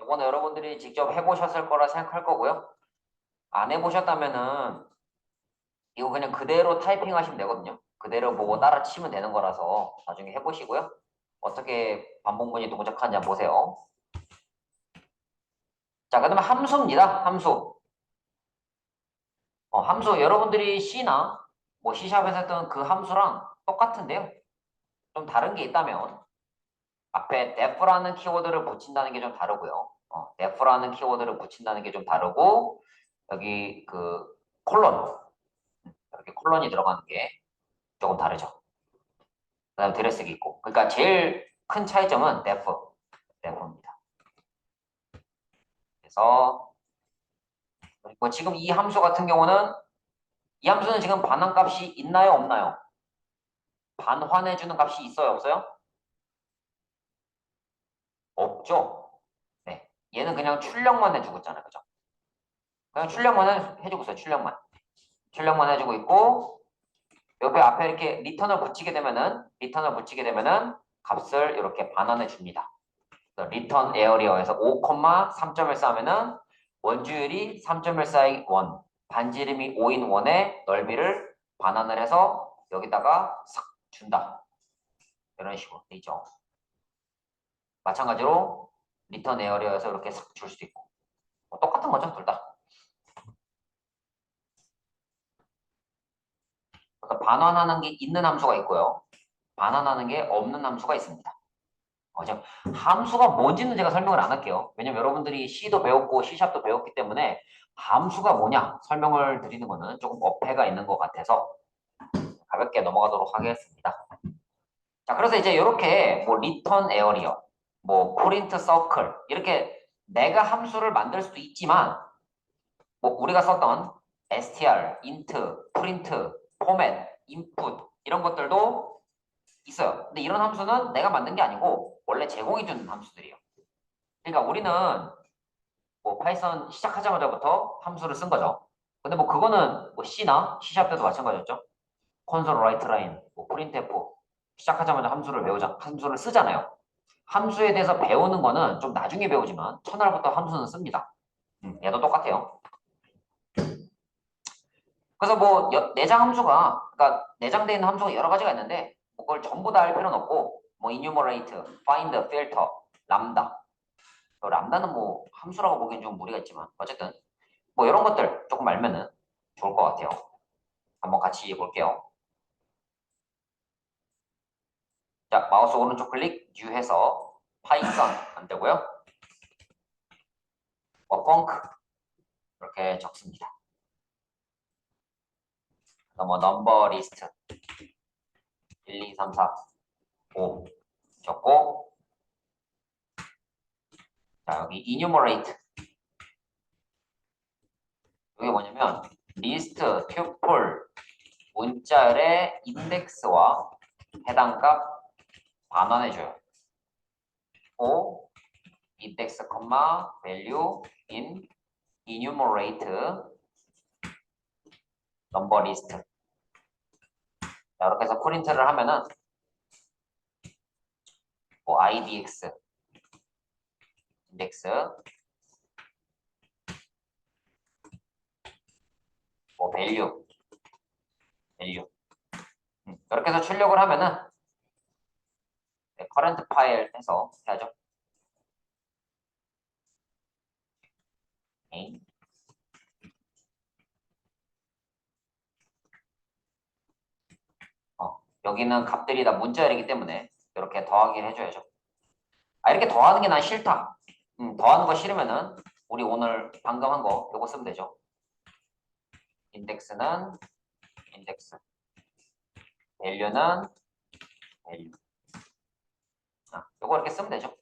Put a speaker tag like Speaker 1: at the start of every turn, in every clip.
Speaker 1: 이거는 여러분들이 직접 해보셨을 거라 생각할 거고요. 안 해보셨다면은 이거 그냥 그대로 타이핑 하시면 되거든요. 그대로 보고 따라 치면 되는 거라서 나중에 해보시고요. 어떻게 반복문이 동작하는지 한번 보세요. 자, 그다음에 함수입니다. 함수. 함수 여러분들이 C나 뭐 C샵에서 했던 그 함수랑 똑같은데요. 좀 다른 게 있다면 앞에 def라는 키워드를 붙인다는 게 좀 다르고요. def라는 키워드를 붙인다는 게 좀 다르고 여기 그 콜론 이렇게 콜론이 들어가는 게 조금 다르죠. 그다음에 들여쓰기 있고. 그러니까 제일 큰 차이점은 def입니다. 그래서 그리고 지금 이 함수 같은 경우는 이 함수는 지금 반환값이 있나요, 없나요? 반환해주는 값이 있어요, 없어요? 없죠. 네, 얘는 그냥 출력만 해주고 있잖아요, 그죠? 그냥 출력만 해주고 있어요, 출력만 해주고 있고 옆에 앞에 이렇게 리턴을 붙이게 되면은 값을 이렇게 반환해 줍니다. 리턴 에어리어에서 5,3.1 쌓으면은 원주율이 3.14의 원, 반지름이 5인 원의 넓이를 반환을 해서 여기다가 싹 준다. 이런 식으로 되죠. 마찬가지로 리턴 에어리어에서 이렇게 싹 줄 수도 있고 똑같은 거죠, 둘 다. 그래서 반환하는 게 있는 함수가 있고요. 반환하는 게 없는 함수가 있습니다. 저 함수가 뭔지는 제가 설명을 안 할게요. 왜냐면 여러분들이 C도 배웠고 C샵도 배웠기 때문에 함수가 뭐냐 설명을 드리는 거는 조금 어폐가 있는 것 같아서 가볍게 넘어가도록 하겠습니다. 자, 그래서 이제 이렇게 뭐 return area, 뭐 print circle 이렇게 내가 함수를 만들 수도 있지만 뭐 우리가 썼던 str, int, print, format, input 이런 것들도 있어요. 근데 이런 함수는 내가 만든 게 아니고 원래 제공해주는 함수들이에요. 그러니까 우리는 뭐 파이썬 시작하자마자부터 함수를 쓴 거죠. 근데 뭐 그거는 뭐 C나 C# 때도 마찬가지였죠. 콘솔 라이트 라인, 뭐 프린트F 시작하자마자 함수를 쓰잖아요. 함수에 대해서 배우는 거는 좀 나중에 배우지만 첫날부터 함수는 씁니다. 얘도 똑같아요. 그래서 뭐 내장 함수가 그러니까 내장되어 있는 함수가 여러 가지가 있는데 뭐 그걸 전부 다 할 필요는 없고 뭐 enumerate, find, filter, 람다. 람다는 뭐 함수라고 보기엔 좀 무리가 있지만 어쨌든 뭐 이런 것들 조금 알면은 좋을 것 같아요. 한번 같이 볼게요. 자, 마우스 오른쪽 클릭, new 해서 파이썬 안 되고요. 펑크 이렇게 적습니다. 뭐 넘버 리스트 1, 2, 3, 4, 5 적고 자, 여기 enumerate 이게 뭐냐면 리스트, 튜플, 문자열의 인덱스와 해당 값 반환해줘요. O index, value in enumerate number list. 자, 이렇게 해서 프린트를 하면은 뭐 idx 인덱스 뭐 value 이렇게 해서 출력을 하면은 current 파일 해서 해야죠. 오케이. 여기는 값들이 다 문자열이기 때문에 이렇게 더하기를 해줘야죠. 이렇게 더하는 게 난 싫다. 더하는 거 싫으면은 우리 오늘 방금 한 거 이거 쓰면 되죠. 인덱스는 인덱스, 밸류는 밸류. 이거 이렇게 쓰면 되죠.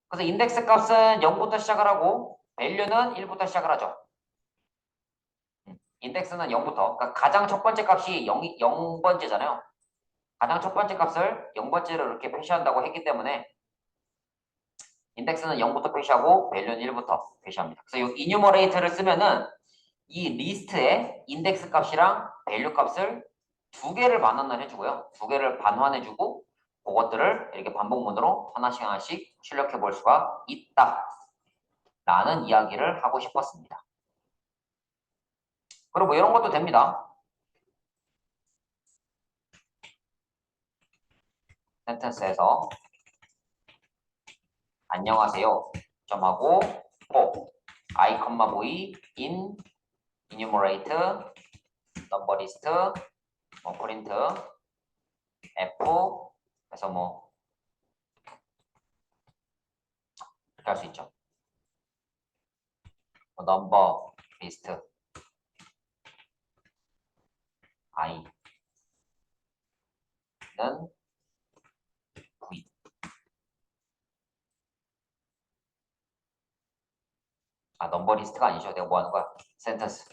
Speaker 1: 그래서 인덱스 값은 0부터 시작을 하고 밸류는 1부터 시작을 하죠. 인덱스는 0부터. 그러니까 가장 첫 번째 값이 0번째잖아요. 가장 첫 번째 값을 0번째로 이렇게 표시한다고 했기 때문에 인덱스는 0부터 표시하고 밸류는 1부터 표시합니다. 그래서 이 enumerate를 쓰면은 이 리스트에 인덱스 값이랑 밸류 값을 두 개를 반환을 해주고요. 두 개를 반환해주고 그것들을 이렇게 반복문으로 하나씩 출력해 볼 수가 있다. 라는 이야기를 하고 싶었습니다. 그리고 뭐 이런 것도 됩니다. 센텐스에서 안녕하세요. 점하고 꼭 I, V in enumerate number list 뭐 print F 그래서 뭐 이렇게 할 수 있죠. number list I는 V 넘버 리스트가 아니죠. 내가 뭐 하는 거야? 센텐스.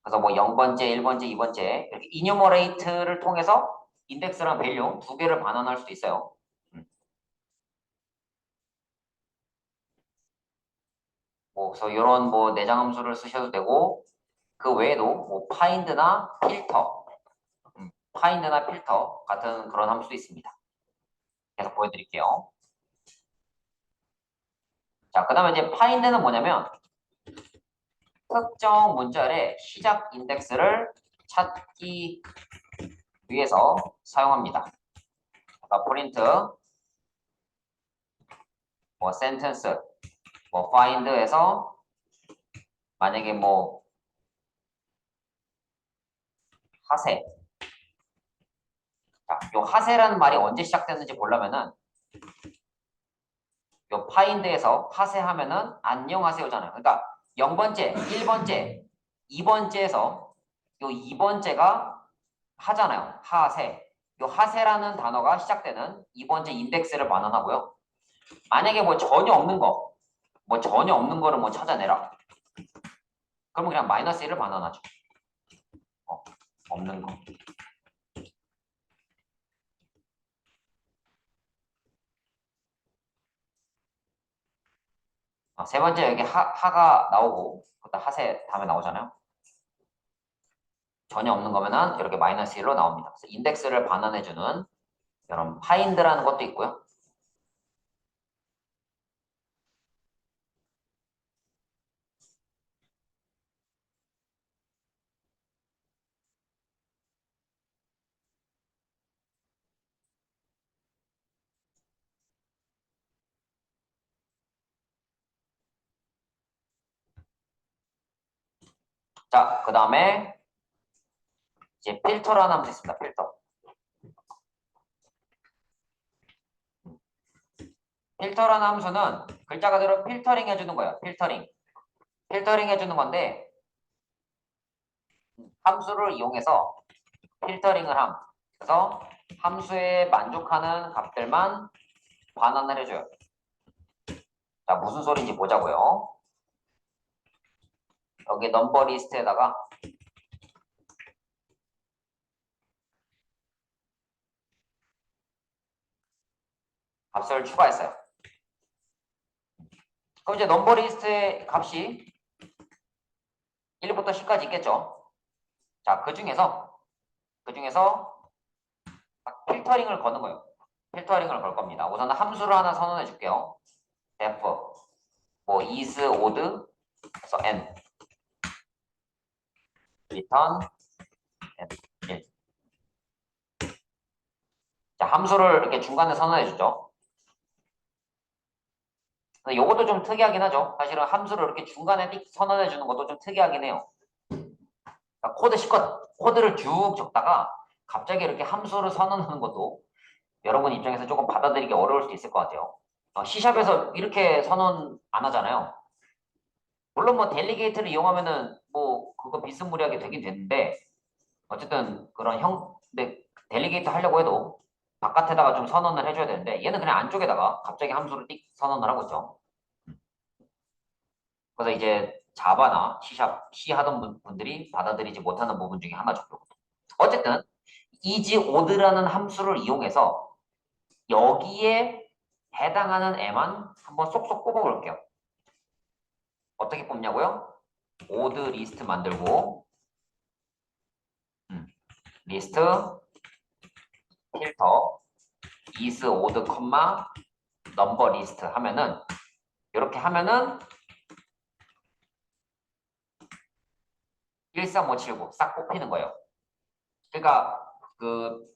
Speaker 1: 그래서 뭐 0번째, 1번째, 2번째 이렇게 이뉴머레이트를 통해서 인덱스랑 밸류 두 개를 반환할 수도 있어요. 뭐 그래서 이런 뭐 내장 함수를 쓰셔도 되고 그 외에도 뭐 파인드나 필터, 파인드나 필터 같은 그런 함수도 있습니다. 계속 보여드릴게요. 자, 그다음에 이제 파인드는 뭐냐면 특정 문자의 시작 인덱스를 찾기 위해서 사용합니다. 그러니까 프린트, 뭐 센텐스, 뭐 find에서 만약에 뭐 하세, 자, 요 하세라는 말이 언제 시작됐는지 보려면은 요 find에서 하세하면은 안녕하세요잖아요. 그러니까 0번째, 1번째, 2번째에서 요 2번째가 하잖아요. 하세. 요 하세라는 단어가 시작되는 2번째 인덱스를 반환하고요. 만약에 뭐 전혀 없는 거, 뭐 전혀 없는 거를 뭐 찾아내라. 그러면 그냥 마이너스 1을 반환하죠. 없는 거. 세 번째 여기 하가 나오고 그다음 하세 다음에 나오잖아요. 전혀 없는 거면은 이렇게 마이너스 1로 나옵니다. 그래서 인덱스를 반환해주는 이런 파인드라는 것도 있고요. 자, 그 다음에 이제 필터라는 함수 있습니다. 필터. 필터라는 함수는 글자 그대로 필터링 해주는 거예요. 필터링. 필터링 해주는 건데 함수를 이용해서 필터링을 함. 그래서 함수에 만족하는 값들만 반환을 해줘요. 자, 무슨 소리인지 보자고요. 여기 넘버 리스트에다가 값을 추가했어요. 그럼 이제 넘버 리스트의 값이 1부터 10까지 있겠죠. 자, 그 중에서 딱 필터링을 거는 거예요. 필터링을 걸 겁니다. 우선 함수를 하나 선언해 줄게요. def 뭐 is odd 그래서 n return n 1. 자, 함수를 이렇게 중간에 선언해 주죠. 근데 요것도 좀 특이하긴 하죠. 사실은 함수를 이렇게 중간에 띡 선언해 주는 것도 좀 특이하긴 해요. 그러니까 코드 씻거든. 코드를 쭉 적다가 갑자기 이렇게 함수를 선언하는 것도 여러분 입장에서 조금 받아들이기 어려울 수도 있을 것 같아요. C샵에서 이렇게 선언 안 하잖아요. 물론 뭐 델리게이트를 이용하면은 뭐 그거 비스무리하게 되긴 되는데 어쨌든 그런 근데 델리게이트 하려고 해도 바깥에다가 좀 선언을 해줘야 되는데 얘는 그냥 안쪽에다가 갑자기 함수를 띡 선언을 하고 있죠. 그래서 이제 자바나 C샵, C 하던 분들이 받아들이지 못하는 부분 중에 하나죠. 어쨌든 is odd라는 함수를 이용해서 여기에 해당하는 애만 한번 쏙쏙 뽑아볼게요. 어떻게 뽑냐고요? odd 리스트 만들고 리스트 필터 is odd, number list 하면은 이렇게 하면은 13579 싹 뽑히는 거예요. 그러니까 그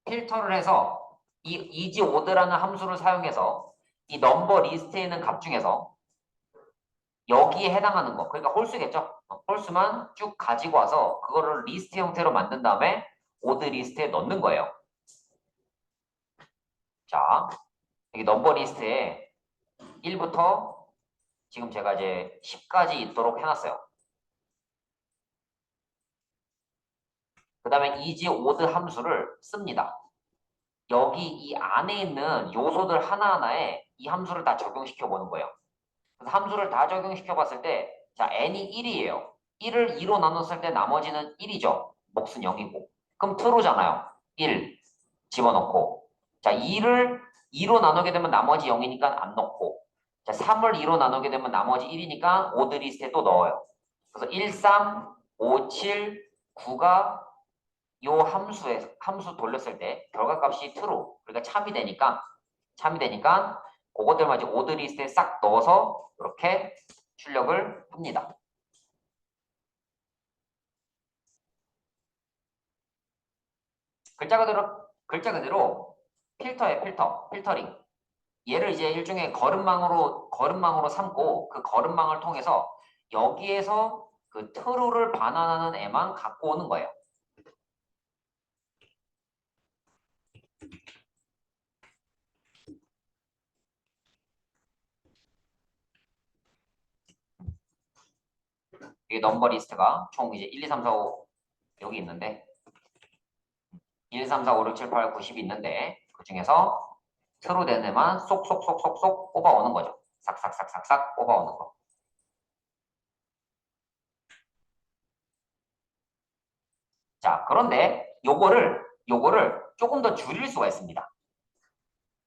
Speaker 1: 필터를 해서 이 is odd라는 함수를 사용해서 이 넘버 리스트에 있는 값 중에서 여기에 해당하는 거, 그러니까 홀수겠죠. 홀수만 쭉 가지고 와서 그거를 리스트 형태로 만든 다음에 오드 리스트에 넣는 거예요. 자, 여기 넘버 리스트에 1부터 지금 제가 이제 10까지 있도록 해놨어요. 그 다음에 is odd 함수를 씁니다. 여기 이 안에 있는 요소들 하나하나에 이 함수를 다 적용시켜 보는 거예요. 그래서 함수를 다 적용시켜 봤을 때, 자, n이 1이에요. 1을 2로 나눴을 때 나머지는 1이죠. 몫은 0이고. 그럼 true잖아요. 1 집어넣고. 자, 2를 2로 나누게 되면 나머지 0이니까 안 넣고. 자, 3을 2로 나누게 되면 나머지 1이니까 오드 리스트에 또 넣어요. 그래서 1, 3, 5, 7, 9가 요 함수 돌렸을 때 결과값이 true. 그러니까 참이 되니까 그것들만 이제 오드 리스트에 싹 넣어서 이렇게 출력을 합니다. 글자 그대로 필터에 필터링. 얘를 이제 일종의 거름망으로 삼고 그 거름망을 통해서 여기에서 그 true를 반환하는 애만 갖고 오는 거예요. 이게 넘버 리스트가 총 이제 1, 2, 3, 4, 5 여기 있는데 1, 3, 4, 5, 6, 7, 8, 9, 10 있는데 그 중에서 true 되는 애만 쏙쏙쏙쏙쏙 뽑아오는 거죠. 싹싹싹싹싹 뽑아오는 거. 자, 그런데 요거를 조금 더 줄일 수가 있습니다.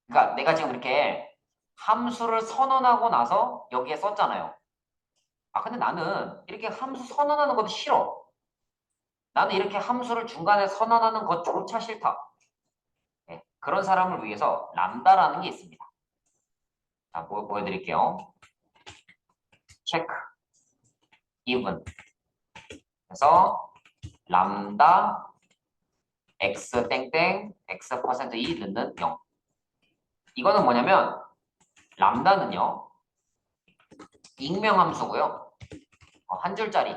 Speaker 1: 그러니까 내가 지금 이렇게 함수를 선언하고 나서 여기에 썼잖아요. 아, 근데 나는 이렇게 함수 선언하는 것도 싫어. 나는 이렇게 함수를 중간에 선언하는 것조차 싫다. 네, 그런 사람을 위해서 람다라는 게 있습니다. 자, 보여드릴게요. 체크, even. 그래서 람다 x 땡땡 x 퍼센트 2 넣는 0. 이거는 뭐냐면 람다는요 익명 함수고요. 한 줄짜리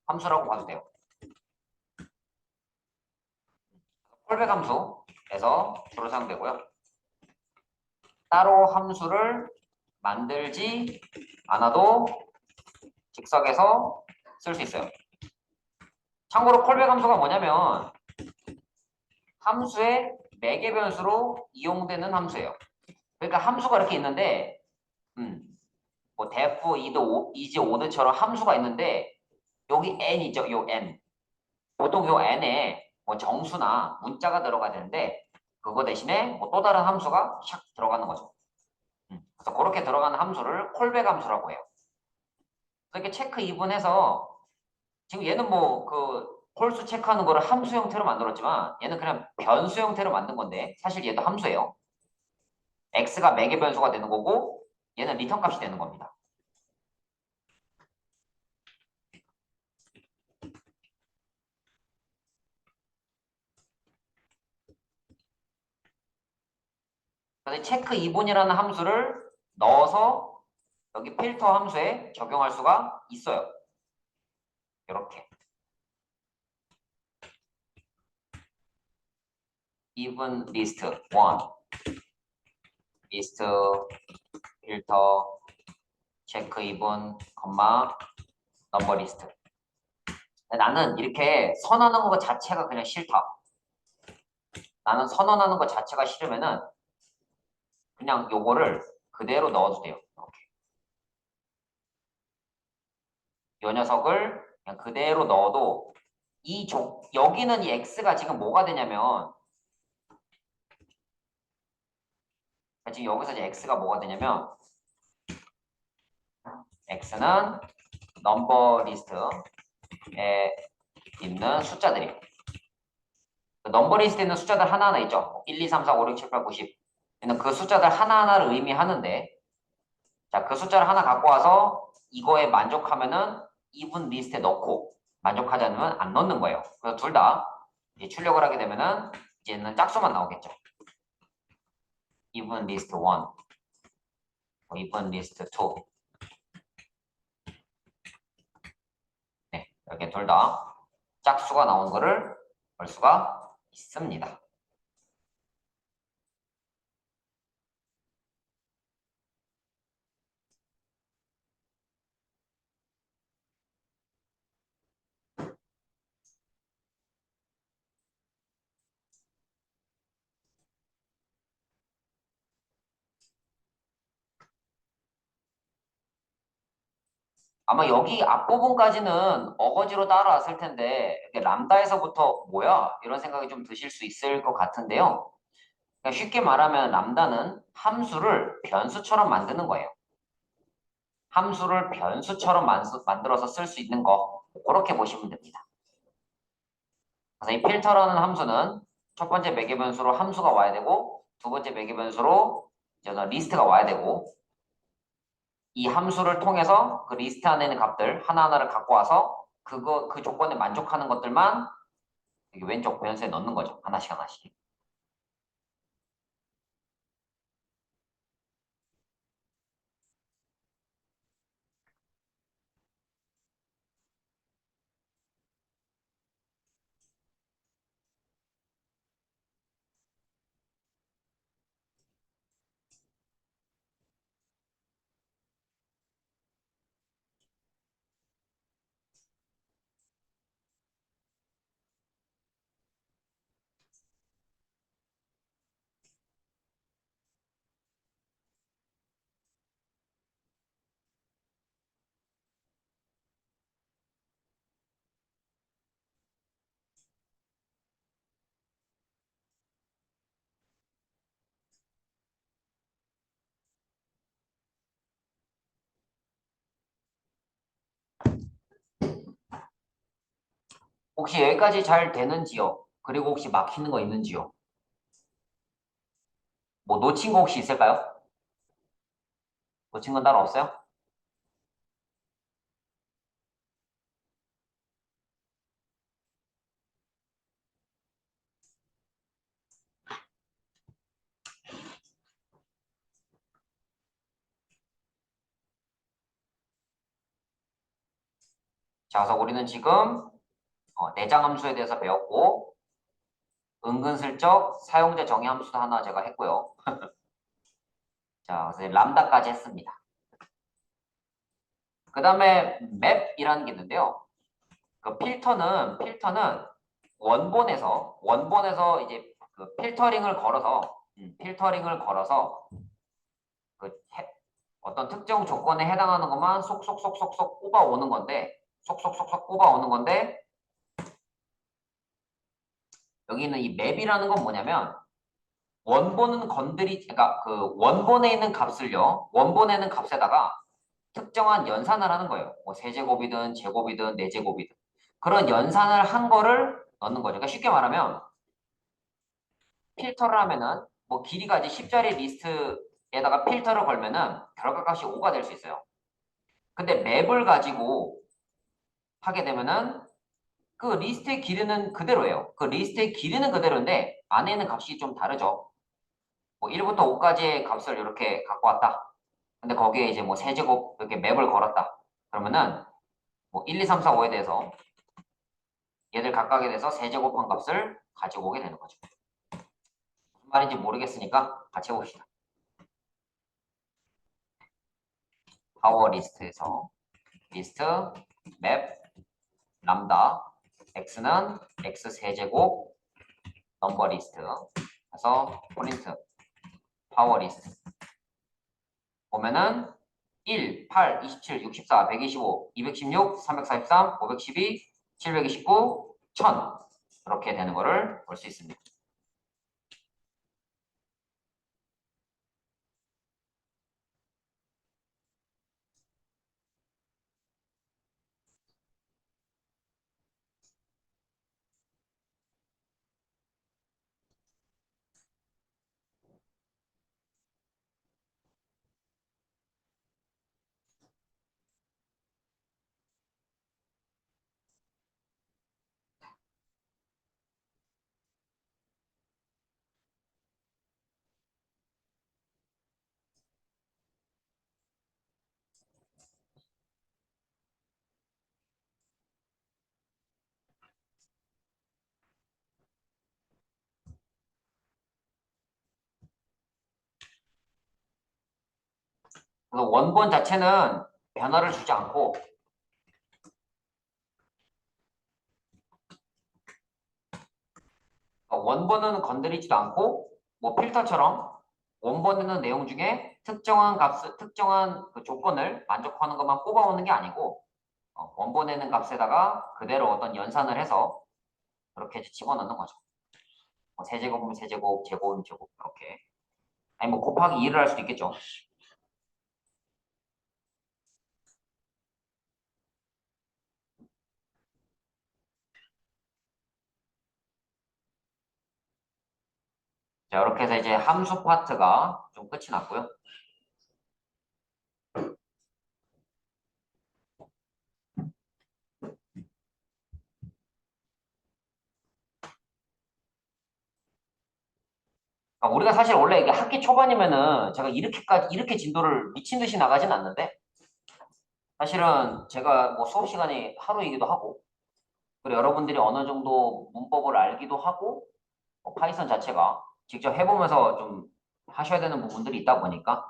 Speaker 1: 함수라고 봐도 돼요. 콜백 함수에서 주로 사용되고요. 따로 함수를 만들지 않아도 즉석에서 쓸 수 있어요. 참고로 콜백 함수가 뭐냐면 함수의 매개 변수로 이용되는 함수예요. 그러니까 함수가 이렇게 있는데 뭐 def, is, odd처럼 함수가 있는데 여기 n이죠. 요 n. 보통 요 n에 뭐 정수나 문자가 들어가야 되는데 그거 대신에 뭐 또 다른 함수가 샥 들어가는 거죠. 그래서 그렇게 들어가는 함수를 콜백 함수라고 해요. 이렇게 체크 이분해서 지금 얘는 뭐 그 홀수 체크하는 거를 함수 형태로 만들었지만 얘는 그냥 변수 형태로 만든 건데 사실 얘도 함수예요. x가 매개 변수가 되는 거고 얘는 리턴 값이 되는 겁니다. 그래서 체크 이분이라는 함수를 넣어서 여기 필터 함수에 적용할 수가 있어요. 이렇게 even list 1 list 필터 체크 even 넘버 리스트. 나는 이렇게 선언하는 것 자체가 그냥 싫다. 나는 선언하는 것 자체가 싫으면은 그냥 요거를 그대로 넣어도 돼요. 이렇게. 요 녀석을 그냥 그대로 넣어도 여기는 이 x가 지금 뭐가 되냐면 지금 여기서 이제 x가 뭐가 되냐면 x는 넘버 리스트에 있는 숫자들이에요. 그 넘버 리스트에 있는 숫자들 하나하나 있죠. 1, 2, 3, 4, 5, 6, 7, 8, 90. 얘는 그 숫자들 하나하나를 의미하는데, 자, 그 숫자를 하나 갖고 와서 이거에 만족하면은 이분 리스트에 넣고 만족하지 않으면 안 넣는 거예요. 그래서 둘 다 출력을 하게 되면은 이제는 짝수만 나오겠죠. even list 1, even list 2. 네, 이렇게 둘 다 짝수가 나오는 거를 볼 수가 있습니다. 아마 여기 앞부분까지는 어거지로 따라왔을 텐데 이렇게 람다에서부터 뭐야? 이런 생각이 좀 드실 수 있을 것 같은데요. 그러니까 쉽게 말하면 람다는 함수를 변수처럼 만드는 거예요. 함수를 변수처럼 만들어서 쓸 수 있는 거 그렇게 보시면 됩니다. 그래서 이 필터라는 함수는 첫 번째 매개 변수로 함수가 와야 되고 두 번째 매개 변수로 이제 리스트가 와야 되고 이 함수를 통해서 그 리스트 안에 있는 값들 하나하나를 갖고 와서 그 조건에 만족하는 것들만 여기 왼쪽 변수에 넣는 거죠. 하나씩 하나씩. 혹시 여기까지 잘 되는지요? 그리고 혹시 막히는 거 있는지요? 뭐 놓친 거 혹시 있을까요? 놓친 건 따로 없어요? 자, 그래서 우리는 지금 내장 함수에 대해서 배웠고 은근슬쩍 사용자 정의 함수도 하나 제가 했고요. 자, 그래서 람다까지 했습니다. 그 다음에 맵이라는 게 있는데요. 그 필터는 원본에서 이제 그 필터링을 걸어서 그 어떤 특정 조건에 해당하는 것만 쏙쏙쏙쏙쏙 꼽아오는 건데 여기 있는 이 맵이라는 건 뭐냐면 그러니까 그 원본에 있는 값에다가 특정한 연산을 하는 거예요. 뭐 세제곱이든 제곱이든 네제곱이든 그런 연산을 한 거를 넣는 거죠. 그러니까 쉽게 말하면 필터를 하면은 뭐 길이가 이제 10자리 리스트에다가 필터를 걸면은 결과값이 5가 될 수 있어요. 근데 맵을 가지고 하게 되면은 그 리스트의 길이는 그대로예요. 그 리스트의 길이는 그대로인데 안에 있는 값이 좀 다르죠. 뭐 1부터 5까지의 값을 이렇게 갖고 왔다. 근데 거기에 이제 뭐 세제곱 이렇게 맵을 걸었다. 그러면은 뭐 1, 2, 3, 4, 5에 대해서 얘들 각각에 대해서 세제곱한 값을 가지고 오게 되는 거죠. 무슨 말인지 모르겠으니까 같이 해봅시다. 파워 리스트에서 리스트 맵 람다 x는 x 세제곱 넘버 리스트 그래서 프린트 파워 리스트 보면은 1, 8, 27, 64, 125, 216, 343, 512, 729, 1000 이렇게 되는 거를 볼 수 있습니다. 그래서 원본 자체는 변화를 주지 않고 원본은 건드리지도 않고 뭐 필터처럼 원본에는 내용 중에 특정한 값, 특정한 그 조건을 만족하는 것만 뽑아오는 게 아니고 원본에는 값에다가 그대로 어떤 연산을 해서 그렇게 이제 집어넣는 거죠. 뭐 세제곱이면 세제곱, 제곱이면 제곱 이렇게. 아니 뭐 곱하기 2를 할 수도 있겠죠. 자, 이렇게 해서 이제 함수 파트가 좀 끝이 났고요. 우리가 사실 원래 이게 학기 초반이면은 제가 이렇게까지 이렇게 진도를 미친 듯이 나가진 않는데 사실은 제가 뭐 수업 시간이 하루이기도 하고 그리고 여러분들이 어느 정도 문법을 알기도 하고 파이썬 자체가 직접 해보면서 좀 하셔야 되는 부분들이 있다 보니까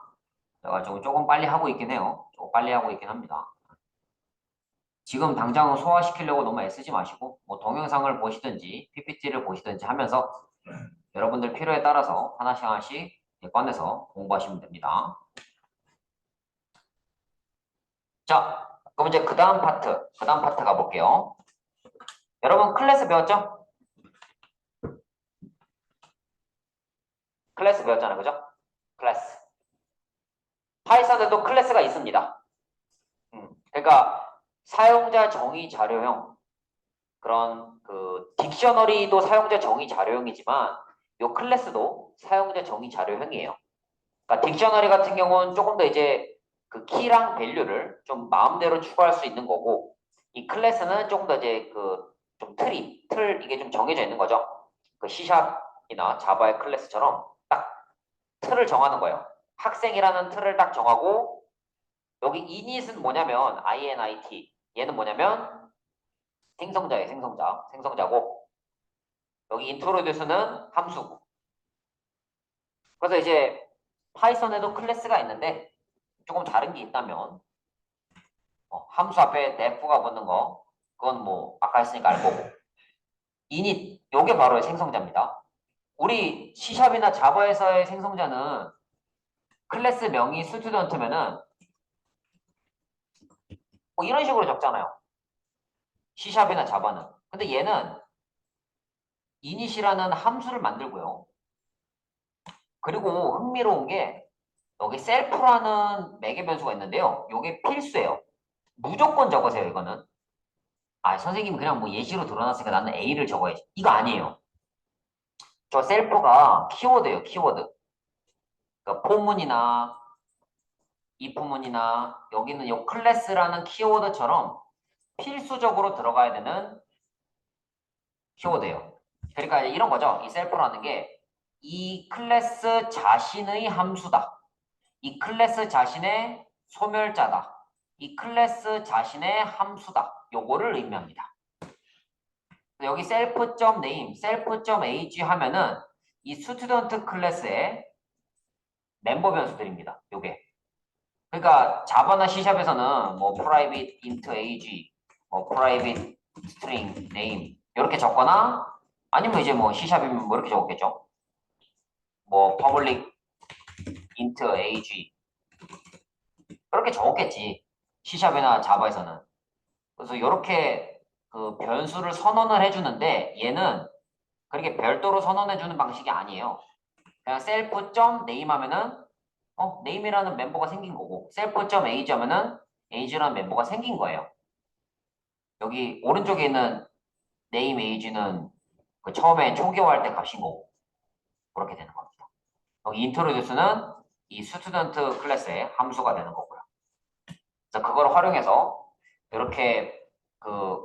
Speaker 1: 제가 조금 빨리 하고 있긴 해요. 조금 빨리 하고 있긴 합니다. 지금 당장 소화시키려고 너무 애쓰지 마시고 뭐 동영상을 보시든지 PPT를 보시든지 하면서 여러분들 필요에 따라서 하나씩 하나씩 꺼내서 공부하시면 됩니다. 자, 그럼 이제 그 다음 파트 가볼게요. 여러분 클래스 배웠죠? 클래스 배웠잖아요, 그죠? 클래스. 파이썬에도 클래스가 있습니다. 그러니까 사용자 정의 자료형 그런 그 딕셔너리도 사용자 정의 자료형이지만 요 클래스도 사용자 정의 자료형이에요. 그러니까 딕셔너리 같은 경우는 조금 더 이제 그 키랑 밸류를 좀 마음대로 추가할 수 있는 거고 이 클래스는 조금 더 이제 그 좀 틀 이게 좀 정해져 있는 거죠. 그 C샵이나 자바의 클래스처럼 딱 틀을 정하는 거예요. 학생이라는 틀을 딱 정하고 여기 init은 뭐냐면 init 얘는 뭐냐면 생성자예요. 생성자고 여기 introduce는 함수고 그래서 이제 파이썬에도 클래스가 있는데 조금 다른 게 있다면 함수 앞에 def가 붙는 거 그건 뭐 아까 했으니까 알 거고 init 요게 바로 생성자입니다. 우리 C샵이나 자바에서의 생성자는 클래스 명이 스튜던트면은 뭐 이런 식으로 적잖아요. C샵이나 자바는. 근데 얘는 init이라는 함수를 만들고요. 그리고 흥미로운 게 여기 셀프라는 매개 변수가 있는데요. 이게 필수예요. 무조건 적으세요, 이거는. 아, 선생님 그냥 뭐 예시로 드러났으니까 나는 A를 적어야지. 이거 아니에요. 저 셀프가 키워드예요, 키워드. 그러니까 포문이나 이포문이나 여기는 요 클래스라는 키워드처럼 필수적으로 들어가야 되는 키워드예요. 그러니까 이런 거죠. 이 셀프라는 게 이 클래스 자신의 함수다. 이 클래스 자신의 소멸자다. 이 클래스 자신의 함수다. 요거를 의미합니다. 여기 self.name, self.ag 하면은 이 스튜던트 클래스의 멤버 변수들입니다. 요게. 그러니까 자바나 C샵에서는 뭐 private int ag, 뭐 private string name 이렇게 적거나 아니면 이제 뭐 C샵이면 뭐 이렇게 적었겠죠. 뭐 public int ag 그렇게 적었겠지. C샵이나 자바에서는. 그래서 이렇게 그 변수를 선언을 해주는데 얘는 그렇게 별도로 선언해주는 방식이 아니에요. 그냥 self.name 하면은 name이라는 멤버가 생긴 거고 self.age 하면은 age라는 멤버가 생긴 거예요. 여기 오른쪽에 있는 name age는 그 처음에 초기화할 때 값인 거고 그렇게 되는 겁니다. 여기 introduce는 이 스튜던트 클래스의 함수가 되는 거고요. 그래서 그걸 활용해서 이렇게 그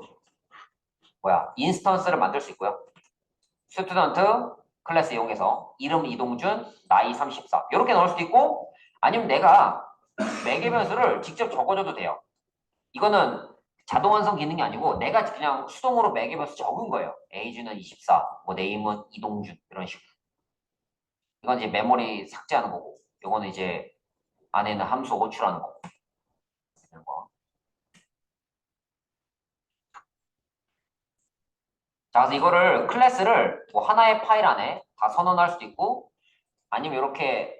Speaker 1: 인스턴스를 만들 수 있고요. 스튜던트 클래스 이용해서 이름 이동준, 나이 34 이렇게 넣을 수도 있고 아니면 내가 매개 변수를 직접 적어줘도 돼요. 이거는 자동 완성 기능이 아니고 내가 그냥 수동으로 매개 변수 적은 거예요. age는 24, 뭐 네임은 이동준 이런 식으로. 이건 이제 메모리 삭제하는 거고 이거는 이제 안에 있는 함수 호출하는 거. 이런 거. 자, 그래서 이거를 클래스를 뭐 하나의 파일 안에 다 선언할 수도 있고 아니면 이렇게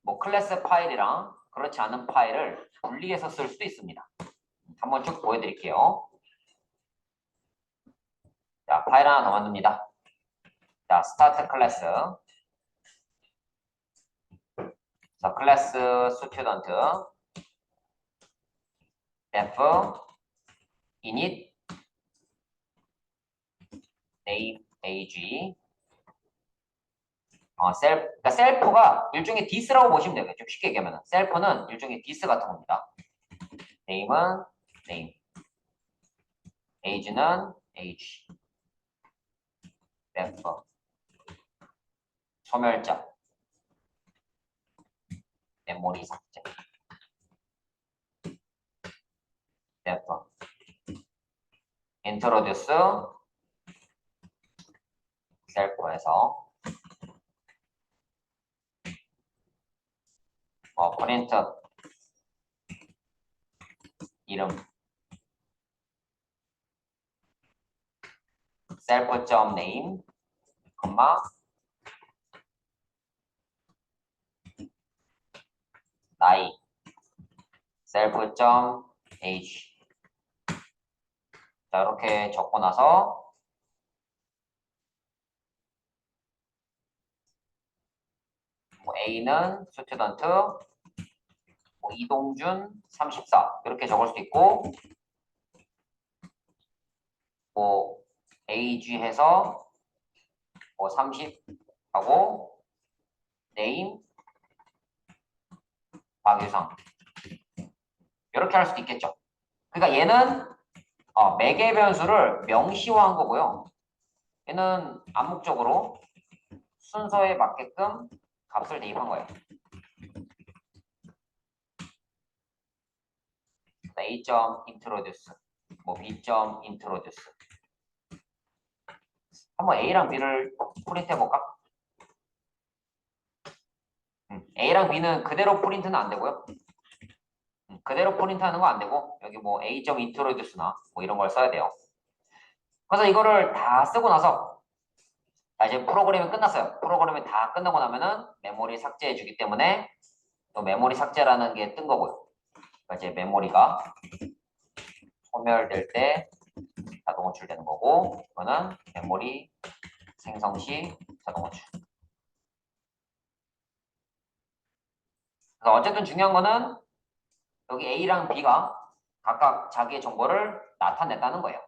Speaker 1: 뭐 클래스 파일이랑 그렇지 않은 파일을 분리해서 쓸 수도 있습니다. 한번 쭉 보여드릴게요. 자, 파일 하나 더 만듭니다. 자, 스타트 클래스. 자, 클래스 스튜던트 def init name ag 그러니까 셀프가 일종의 디스라고 보시면 돼요. 좀 쉽게 얘기하면 셀프는 일종의 디스 같은 겁니다. name은 name, age는 age, def 소멸자, 메모리 삭제, def introduce 셀프에서 print 이름 self.name, 나이 self.age. 자, 이렇게 적고 나서 뭐 A는 스튜던트 뭐 이동준 34 이렇게 적을 수도 있고 뭐 age 해서 뭐 30 하고 name 박유성 이렇게 할 수도 있겠죠. 그러니까 얘는 매개 변수를 명시화한 거고요. 얘는 암묵적으로 순서에 맞게끔 값을 대입한 거예요. A.introduce 뭐 B.introduce 한번 A랑 B를 프린트 해볼까? A랑 B는 그대로 프린트는 안 되고요. 그대로 프린트하는 거 안 되고 여기 뭐 A.introduce나 뭐 이런 걸 써야 돼요. 그래서 이거를 다 쓰고 나서 이제 프로그램이 끝났어요. 프로그램이 다 끝나고 나면은 메모리 삭제해 주기 때문에 또 메모리 삭제라는 게 뜬 거고요. 그러니까 이제 메모리가 소멸될 때 자동 호출되는 거고 이거는 메모리 생성 시 자동 호출. 그래서 어쨌든 중요한 거는 여기 A랑 B가 각각 자기의 정보를 나타냈다는 거예요.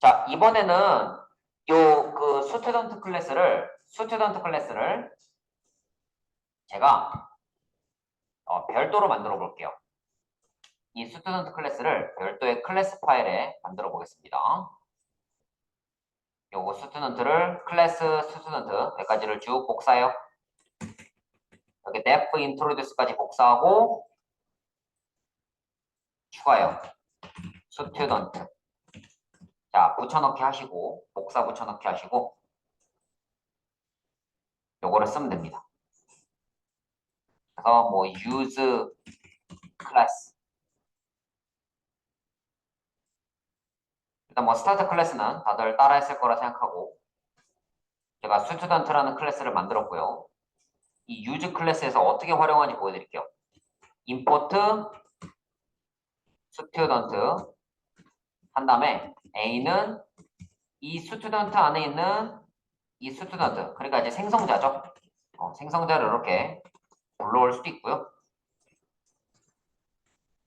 Speaker 1: 자, 이번에는 요 그 스튜던트 클래스를 제가 별도로 만들어 볼게요. 이 스튜던트 클래스를 별도의 클래스 파일에 만들어 보겠습니다. 요거 스튜던트를 클래스 스튜던트 여기까지를 쭉 복사해요. 여기 def introduce까지 복사하고 추가요. 스튜던트. 자, 붙여넣기 하시고 복사 붙여넣기 하시고 요거를 쓰면 됩니다. 그래서 뭐 use class 일단 뭐 스타트 클래스는 다들 따라 했을 거라 생각하고 제가 스튜던트라는 클래스를 만들었고요. 이 use 클래스에서 어떻게 활용하는지 보여드릴게요. import student 한 다음에 A는 이 스튜던트 안에 있는 이 스튜던트 그러니까 이제 생성자죠. 생성자를 이렇게 불러올 수도 있고요.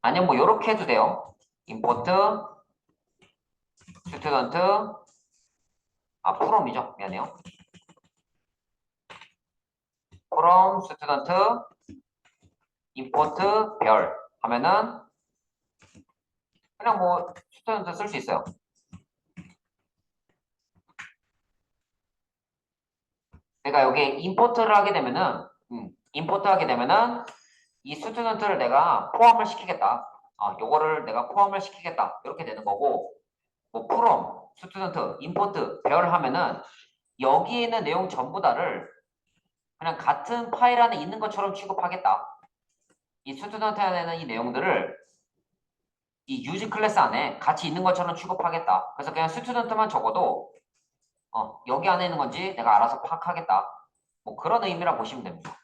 Speaker 1: 아니면 뭐 이렇게 해도 돼요. import 스튜던트 프롬이죠. 미안해요. from 스튜던트 import 별 하면은 그냥 뭐 스튜던트 쓸 수 있어요. 그러니까 여기 임포트를 하게 되면은 임포트 하게 되면은 이 스튜던트를 내가 포함을 시키겠다. 요거를 내가 포함을 시키겠다. 이렇게 되는 거고 뭐 from 스튜던트 임포트 별 하면은 여기에 있는 내용 전부 다를 그냥 같은 파일 안에 있는 것처럼 취급하겠다. 이 스튜던트 안에는 이 내용들을 이 유즈 클래스 안에 같이 있는 것처럼 취급하겠다. 그래서 그냥 스튜던트만 적어도 여기 안에 있는 건지 내가 알아서 파악하겠다. 뭐 그런 의미라 보시면 됩니다.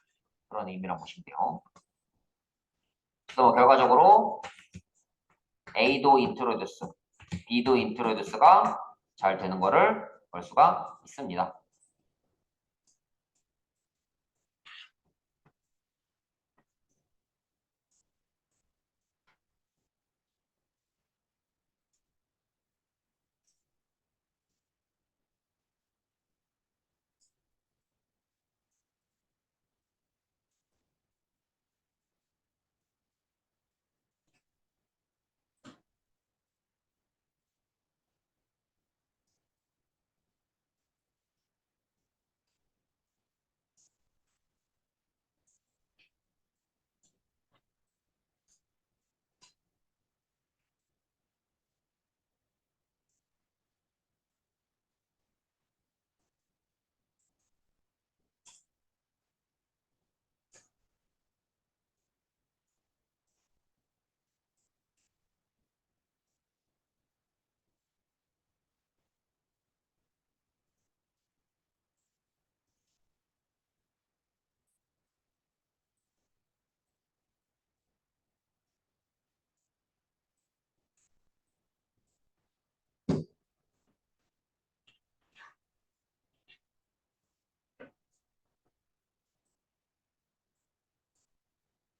Speaker 1: 그런 의미라 보시면 돼요. 그래서 결과적으로 A도 인트로듀스, B도 인트로듀스가 잘 되는 거를 볼 수가 있습니다.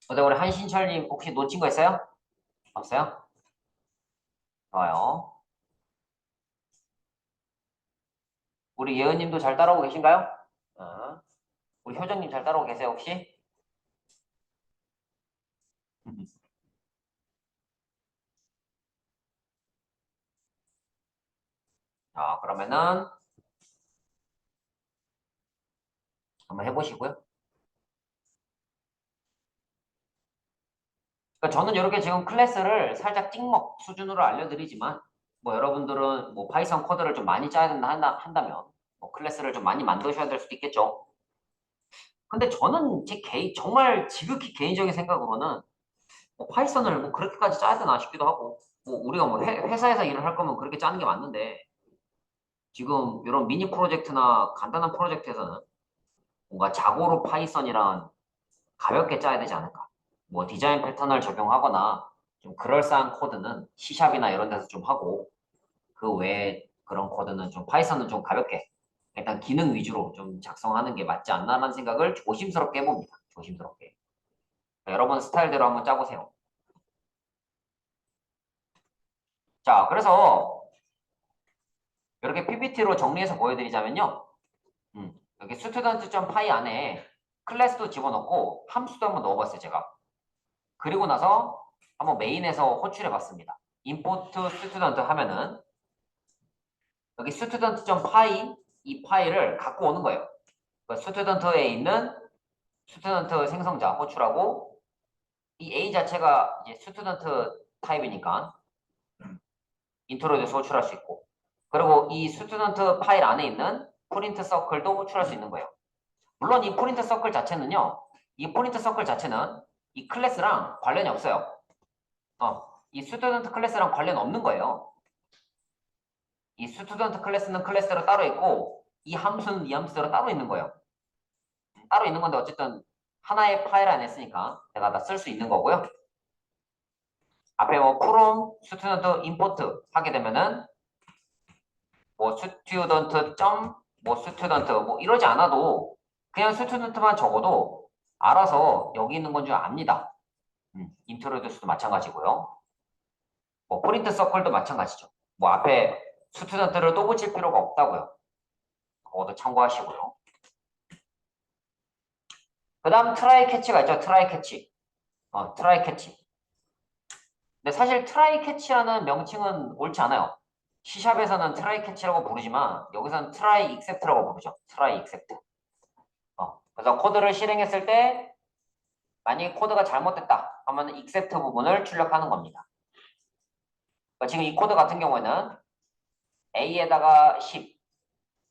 Speaker 1: 어때 우리 한신철님 혹시 놓친 거 있어요? 없어요? 좋아요. 우리 예은님도 잘 따라오고 계신가요? 어. 우리 효정님 잘 따라오고 계세요 혹시? 자 그러면은 한번 해보시고요. 그러니까 저는 이렇게 지금 클래스를 살짝 찍먹 수준으로 알려드리지만 뭐 여러분들은 뭐 파이썬 코드를 좀 많이 짜야 된다 한다면 뭐 클래스를 좀 많이 만드셔야 될 수도 있겠죠. 근데 저는 제 정말 지극히 개인적인 생각으로는 뭐 파이썬을 뭐 그렇게까지 짜야 되나 싶기도 하고 뭐 우리가 뭐 회사에서 일을 할 거면 그렇게 짜는 게 맞는데 지금 이런 미니 프로젝트나 간단한 프로젝트에서는 뭔가 자고로 파이썬이란 가볍게 짜야 되지 않을까. 뭐 디자인 패턴을 적용하거나 좀 그럴싸한 코드는 C샵이나 이런 데서 좀 하고 그 외에 그런 코드는 좀 파이썬은 좀 가볍게 일단 기능 위주로 좀 작성하는 게 맞지 않나라는 생각을 조심스럽게 해봅니다. 조심스럽게. 여러분 스타일대로 한번 짜보세요. 자, 그래서 이렇게 PPT로 정리해서 보여드리자면요. 여기 student.py 안에 클래스도 집어넣고 함수도 한번 넣어봤어요, 제가. 그리고 나서 한번 메인에서 호출해 봤습니다. import student 하면은 여기 student.py 이 파일을 갖고 오는 거예요. student에 있는 student 생성자 호출하고 이 A 자체가 이제 student 타입이니까 인트로듀스 호출할 수 있고 그리고 이 student 파일 안에 있는 print circle도 호출할 수 있는 거예요. 물론 이 print circle 자체는요. 이 print circle 자체는 이 클래스랑 관련이 없어요. 이 student 클래스랑 관련 없는 거예요. 이 student 클래스는 클래스로 따로 있고 이 함수는 이 함수대로 따로 있는 거예요. 따로 있는 건데 어쨌든 하나의 파일 안에 쓰니까 내가 다 쓸 수 있는 거고요. 앞에 뭐 from student import 하게 되면은 뭐 student 뭐 student 뭐 이러지 않아도 그냥 student만 적어도 알아서 여기 있는 건 줄 압니다. 인트로듀스도 마찬가지고요. 뭐 프린트 서클도 마찬가지죠. 뭐 앞에 스튜던트를 또 붙일 필요가 없다고요. 그것도 참고하시고요. 그 다음 트라이 캐치가 있죠. 트라이 캐치. 트라이 캐치. 근데 사실 트라이 캐치라는 명칭은 옳지 않아요. C샵에서는 트라이 캐치라고 부르지만 여기서는 트라이 익셉트라고 부르죠. 트라이 익셉트. 그래서 코드를 실행했을 때 만약에 코드가 잘못됐다 하면 익셉트 부분을 출력하는 겁니다. 그러니까 지금 이 코드 같은 경우에는 A에다가 10,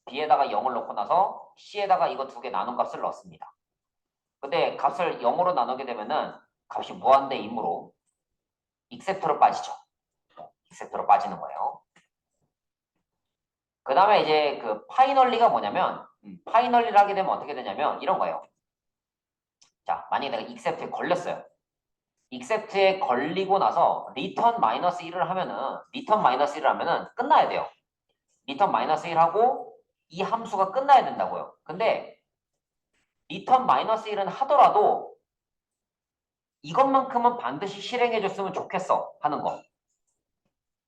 Speaker 1: B에다가 0을 넣고 나서 C에다가 이거 두 개 나눈 값을 넣습니다. 근데 값을 0으로 나누게 되면은 값이 무한대이므로 익셉트로 빠지죠. 익셉트로 빠지는 거예요. 그 다음에 이제 그 파이널리가 뭐냐면 파이널리를 하게 되면 어떻게 되냐면 이런 거예요. 자, 만약에 내가 익셉트에 걸렸어요. 익셉트에 걸리고 나서 리턴 마이너스 1을 하면은 리턴 마이너스 1을 하면은 끝나야 돼요. 리턴 마이너스 1 하고 이 함수가 끝나야 된다고요. 근데 리턴 마이너스 1은 하더라도 이것만큼은 반드시 실행해 줬으면 좋겠어 하는 거.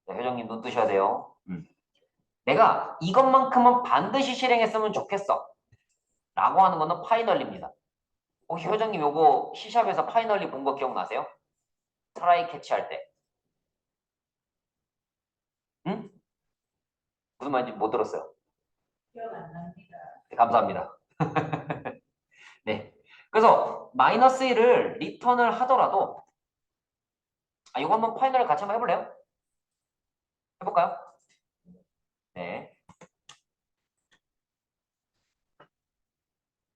Speaker 1: 네, 회장님 눈 뜨셔야 돼요. 내가 이것만큼은 반드시 실행했으면 좋겠어 라고 하는 거는 파이널리입니다. 혹시 회장님 요거 C샵에서 파이널리 본 거 기억나세요? 트라이 캐치할 때. 응? 무슨 말인지 못 들었어요.
Speaker 2: 기억 안 납니다.
Speaker 1: 네, 감사합니다. 네. 그래서 마이너스 1을 리턴을 하더라도 이거 한번 파이널 같이 한번 해볼래요? 해볼까요? 네.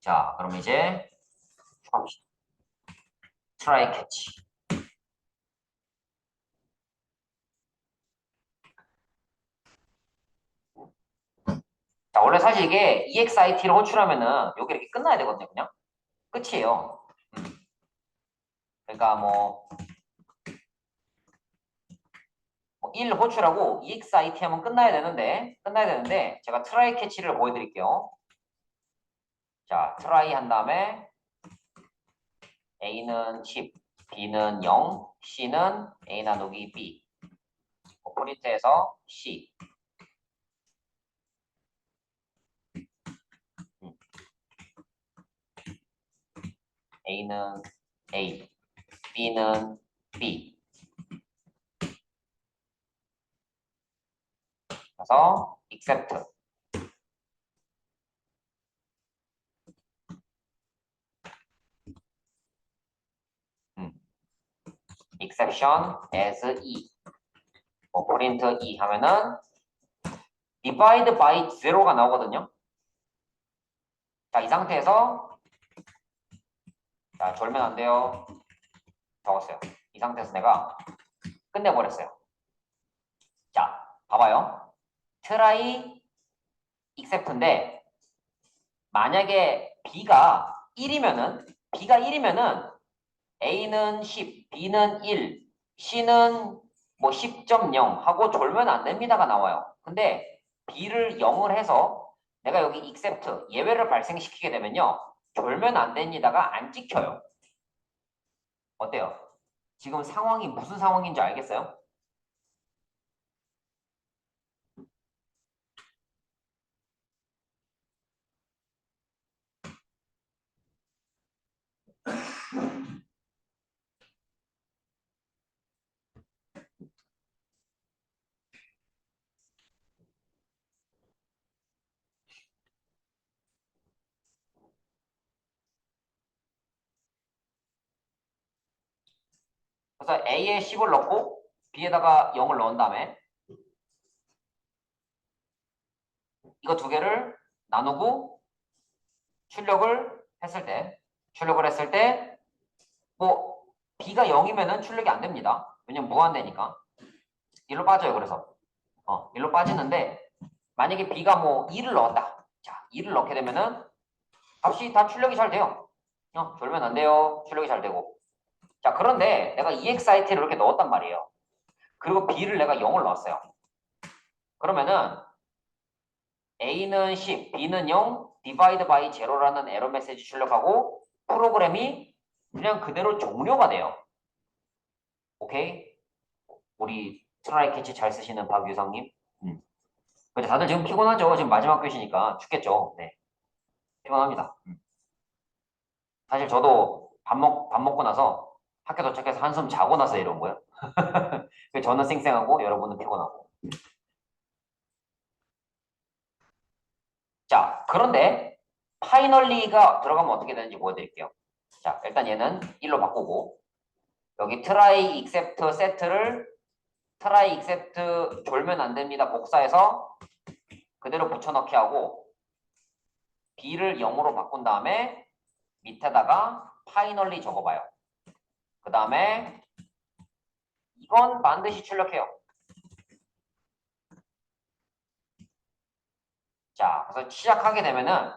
Speaker 1: 자, 그럼 이제 합시다. 트라이 캐치. 자, 원래 사실 이게 EXIT를 호출하면은 요게 이렇게 끝나야 되거든요, 그냥. 끝이에요. 그러니까 뭐1 호출하고 EXIT 하면 끝나야 되는데 제가 트라이 캐치를 보여드릴게요. 자, 트라이 한 다음에 A는 10, B는 0, C는 A 나누기 B. 프린트해서 C. A는 A, B는 B. 그래서 except exception as E. print E 하면은 divide by zero가 나오거든요. 자, 이 상태에서 자, 졸면 안 돼요. 적었어요. 이 상태에서 내가 끝내버렸어요. 자, 봐봐요. try except인데 만약에 B가 1이면은 A는 10, B는 1, C는 뭐 10.0 하고 졸면 안 됩니다가 나와요. 근데 B를 0을 해서 내가 여기 except 예외를 발생시키게 되면요. 졸면 안 됩니다가 안 찍혀요. 어때요? 지금 상황이 무슨 상황인지 알겠어요? 그래서 A에 10을 넣고 B에다가 0을 넣은 다음에 이거 두 개를 나누고 출력을 했을 때 뭐 B가 0이면은 출력이 안 됩니다. 왜냐면 무한대니까. 일로 빠져요. 그래서 일로 빠지는데 만약에 B가 뭐 2를 넣었다. 자, 2를 넣게 되면은 값이 다 출력이 잘 돼요. 졸면 안 돼요. 출력이 잘 되고. 자, 그런데 내가 EXIT를 이렇게 넣었단 말이에요. 그리고 B를 내가 0을 넣었어요. 그러면은 A는 10, B는 0, divide by zero라는 에러 메시지 출력하고 프로그램이 그냥 그대로 종료가 돼요. 오케이? 우리 트라이 캐치 잘 쓰시는 박유성님. 근데 다들 지금 피곤하죠? 지금 마지막 교시니까 죽겠죠? 네, 피곤합니다. 사실 저도 밥 먹고 나서 학교 도착해서 한숨 자고 나서 이런 거예요. 저는 쌩쌩하고 여러분은 피곤하고. 자, 그런데 파이널리가 들어가면 어떻게 되는지 보여드릴게요. 자, 일단 얘는 1로 바꾸고 여기 try except set를 try except 졸면 안 됩니다. 복사해서 그대로 붙여넣기 하고 b를 0으로 바꾼 다음에 밑에다가 파이널리 적어봐요. 그 다음에 이건 반드시 출력해요. 자, 그래서 시작하게 되면은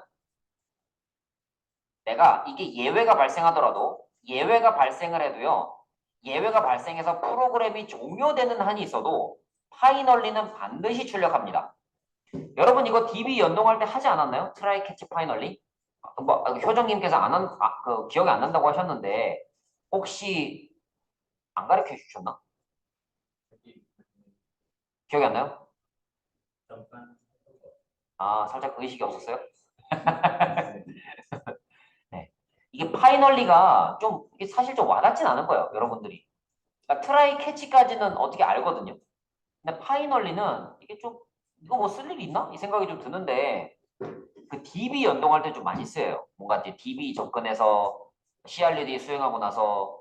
Speaker 1: 내가 이게 예외가 발생하더라도 예외가 발생을 해도요. 예외가 발생해서 프로그램이 종료되는 한이 있어도 파이널리는 반드시 출력합니다. 여러분 이거 DB 연동할 때 하지 않았나요? 트라이 캐치 파이널리? 효정님께서 기억이 안 난다고 하셨는데 혹시 안 가르쳐 주셨나? 기억이 안 나요? 아, 살짝 의식이 없었어요? 네. 이게 파이널리가 좀 이게 사실 좀 와닿진 않은 거예요, 여러분들이. 그러니까 트라이 캐치까지는 어떻게 알거든요. 근데 파이널리는 이게 좀 이거 뭐 쓸 일이 있나? 이 생각이 좀 드는데 그 DB 연동할 때 좀 많이 쓰여요. 뭔가 이제 DB 접근해서 CRUD 수행하고 나서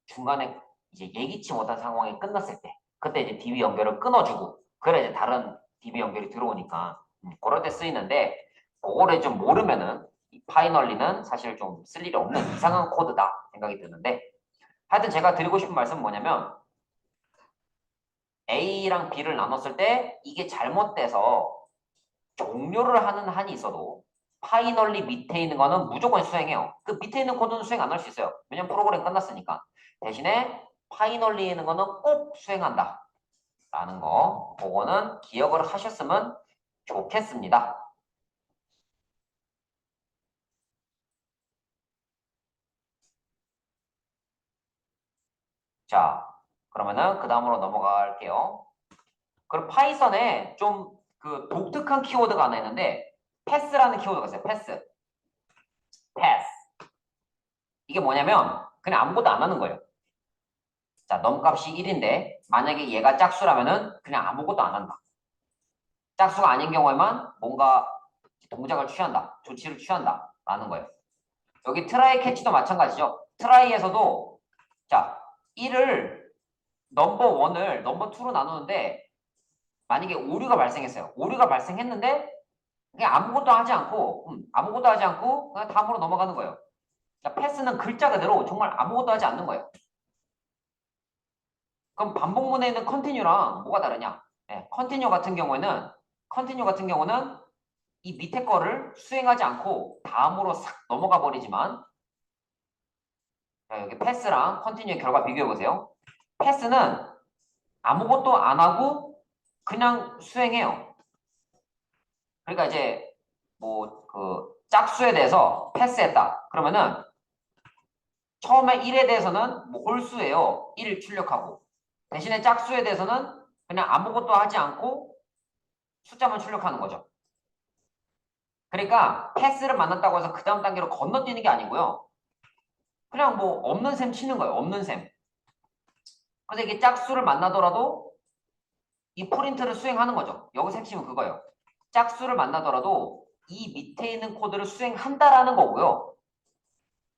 Speaker 1: 중간에 이제 예기치 못한 상황이 끝났을 때 그때 이제 DB 연결을 끊어주고 그래 이제 다른 DB 연결이 들어오니까 그럴 때 쓰이는데 그거를 좀 모르면은 이 파이널리는 사실 좀 쓸 일이 없는 이상한 코드다 생각이 드는데 하여튼 제가 드리고 싶은 말씀은 뭐냐면 A랑 B를 나눴을 때 이게 잘못돼서 종료를 하는 한이 있어도 파이널리 밑에 있는 거는 무조건 수행해요. 그 밑에 있는 코드는 수행 안 할 수 있어요. 왜냐면 프로그램 끝났으니까. 대신에 파이널리 있는 거는 꼭 수행한다. 라는 거. 그거는 기억을 하셨으면 좋겠습니다. 자, 그러면은 그 다음으로 넘어갈게요. 그리고 파이썬에 좀 그 독특한 키워드가 하나 있는데 패스라는 키워드가 있어요. 패스. 패스. 이게 뭐냐면 그냥 아무것도 안 하는 거예요. 자, 넘값이 1인데 만약에 얘가 짝수라면은 그냥 아무것도 안 한다. 짝수가 아닌 경우에만 뭔가 동작을 취한다. 조치를 취한다. 라는 거예요. 여기 트라이 캐치도 마찬가지죠. 트라이에서도 자, 1을 넘버 1을 넘버 2로 나누는데 만약에 오류가 발생했어요. 오류가 발생했는데 그냥 아무것도 하지 않고 그냥 다음으로 넘어가는 거예요. 자, 패스는 글자 그대로 정말 아무것도 하지 않는 거예요. 그럼 반복문에 있는 컨티뉴랑 뭐가 다르냐? 네, 컨티뉴 같은 경우는 이 밑에 거를 수행하지 않고 다음으로 싹 넘어가 버리지만 자, 여기 패스랑 컨티뉴의 결과 비교해 보세요. 패스는 아무것도 안 하고 그냥 수행해요. 그러니까 이제 뭐 그 짝수에 대해서 패스했다. 그러면은 처음에 1에 대해서는 뭐 홀수예요. 1 출력하고 대신에 짝수에 대해서는 그냥 아무것도 하지 않고 숫자만 출력하는 거죠. 그러니까 패스를 만났다고 해서 그 다음 단계로 건너뛰는 게 아니고요. 그냥 뭐 없는 셈 치는 거예요. 없는 셈. 그래서 이게 짝수를 만나더라도 이 프린트를 수행하는 거죠. 여기서 핵심은 그거예요. 짝수를 만나더라도 이 밑에 있는 코드를 수행한다라는 거고요.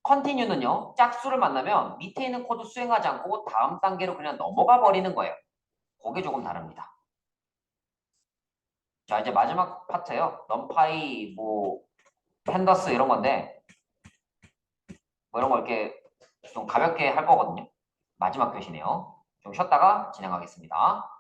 Speaker 1: 컨티뉴는요. 짝수를 만나면 밑에 있는 코드 수행하지 않고 다음 단계로 그냥 넘어가 버리는 거예요. 그게 조금 다릅니다. 자, 이제 마지막 파트예요. 넘파이 뭐 펜더스 이런 건데 뭐 이런 거 이렇게 좀 가볍게 할 거거든요. 마지막 교시네요. 좀 쉬었다가 진행하겠습니다.